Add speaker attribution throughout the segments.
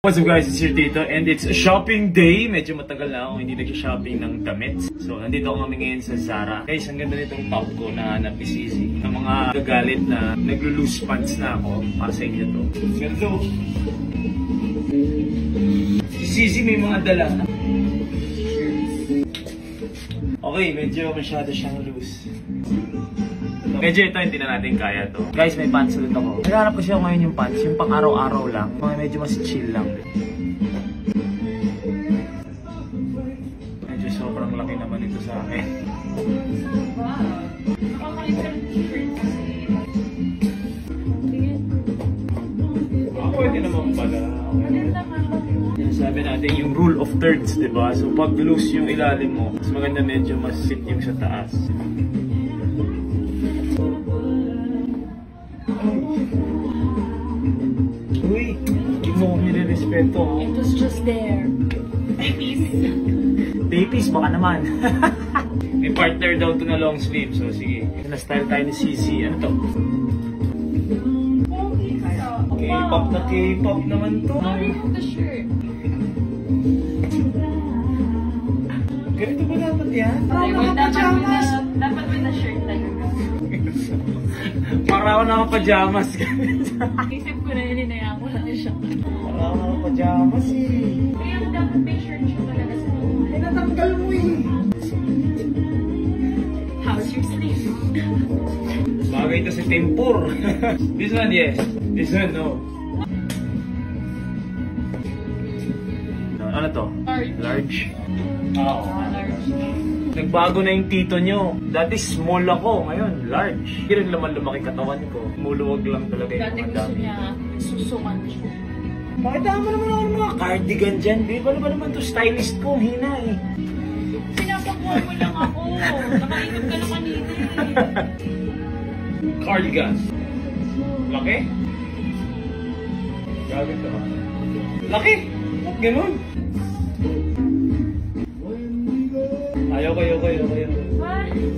Speaker 1: What's up guys, it's your Tito and it's shopping day. Medyo matagal na ako hindi nag-shopping ng damit. So nandito ako ngayon sa Zara. Guys, ang ganda nitong top ko na hanap ni Sisi. Ang mga gagalit na naglo-loose pants na ako. Para sa inyo to. Ganito. Si Sisi may mga dala. Okay, medyo masyado siyang loose. Medyo ito, hindi na natin kaya to. Guys, may pants ulit ako. Naghanap ko siya ngayon yung pants, yung pang araw-araw lang. Medyo mas chill lang. Medyo sobrang laki naman ito sa akin. Pwede naman pala. Sabi natin yung rule of thirds, diba? So pag loose yung ilalim mo, mas maganda medyo mas sit yung sa taas. Uy, hindi mo nire-respeto.
Speaker 2: It was just there. Babies.
Speaker 1: Babies, baka naman. May partner daw to na long sleeve. So sige, na-style tayo ni Sisi. Ano to? K-pop na K-pop naman to.
Speaker 2: I remove the shirt.
Speaker 1: Ganito ba dapat yan?
Speaker 2: Dapat with the shirt talaga.
Speaker 1: Para ako naka-pajamas.
Speaker 2: Isip ko na ininayaan ko lang siya.
Speaker 1: Para ako naka-pajamas eh.
Speaker 2: Kaya dapat may shirt siya talaga sa loob.
Speaker 1: Ay, natanggal mo eh.
Speaker 2: How's your sleep?
Speaker 1: Bagay ito si Tempur. This one, yes. This one, no. Ano to? Large. Oo.
Speaker 2: Large.
Speaker 1: Nagbago na yung tito nyo. Dati small ako, ngayon large. Hindi rin laman lumaki katawan ko. Muluwag lang talaga yung
Speaker 2: Dati
Speaker 1: mga
Speaker 2: gusto
Speaker 1: dami.
Speaker 2: niya susukan siya.
Speaker 1: Pakita mo naman ako ng mga cardigan dyan, babe. Ano ba naman to? Stylist ko, hina eh.
Speaker 2: Pinapakuha mo lang ako. Nakaisip ka na kanina eh.
Speaker 1: Cardigan. Laki? Grabe to. Laki? Ba't ganun? Ayoko.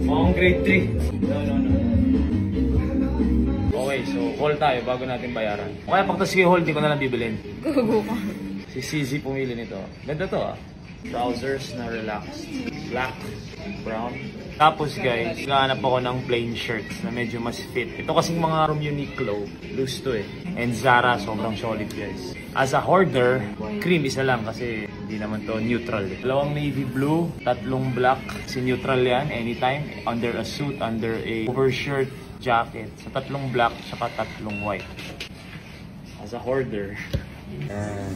Speaker 1: Mukhang grade 3. No. Okay, so call tayo bago natin bayaran. Kaya pag sige hold, di ko na lang bibilin.
Speaker 2: Gugu ka.
Speaker 1: Si Sisi pumili nito. Ganda to ah. Trousers na relaxed. Black, brown. Tapos guys, naghahanap ako ng plain shirts na medyo mas fit. Ito kasing mga from Uniqlo. Loose to eh. And Zara, sobrang solid guys. As a hoarder, cream isa lang kasi hindi naman to neutral eh. Dalawang navy blue, tatlong black. Si neutral yan, anytime. Under a suit, under a overshirt, jacket. Sa tatlong black, saka tatlong white. As a hoarder.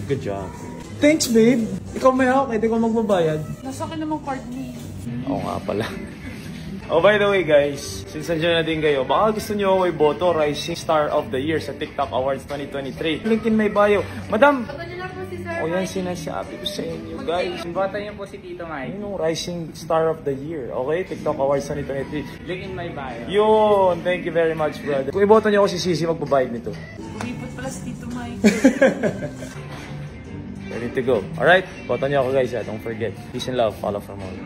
Speaker 1: Good job. Thanks babe! Ikaw may hawak, hindi ko magbabayad.
Speaker 2: Nasa akin namang card niya.
Speaker 1: Oo nga pala. Oh, by the way guys, since nandiyan na din kayo, baka gusto nyo ako iboto Rising Star of the Year sa TikTok Awards 2023. Link in my bio. Madam! O yan sinasabi ko sa inyo guys.
Speaker 3: Bota niyo po si Tito Mike.
Speaker 1: Yun yung Rising Star of the Year. Okay? TikTok Awards 2023.
Speaker 3: Link in my bio.
Speaker 1: Yun! Thank you very much brother. Kung iboto nyo ako si Sisi, magbabayad nito.
Speaker 2: Umipot pala si Tito Mike.
Speaker 1: Ready to go. Alright? Boto nyo ako guys ha. Don't forget. Peace and love. Follow from all.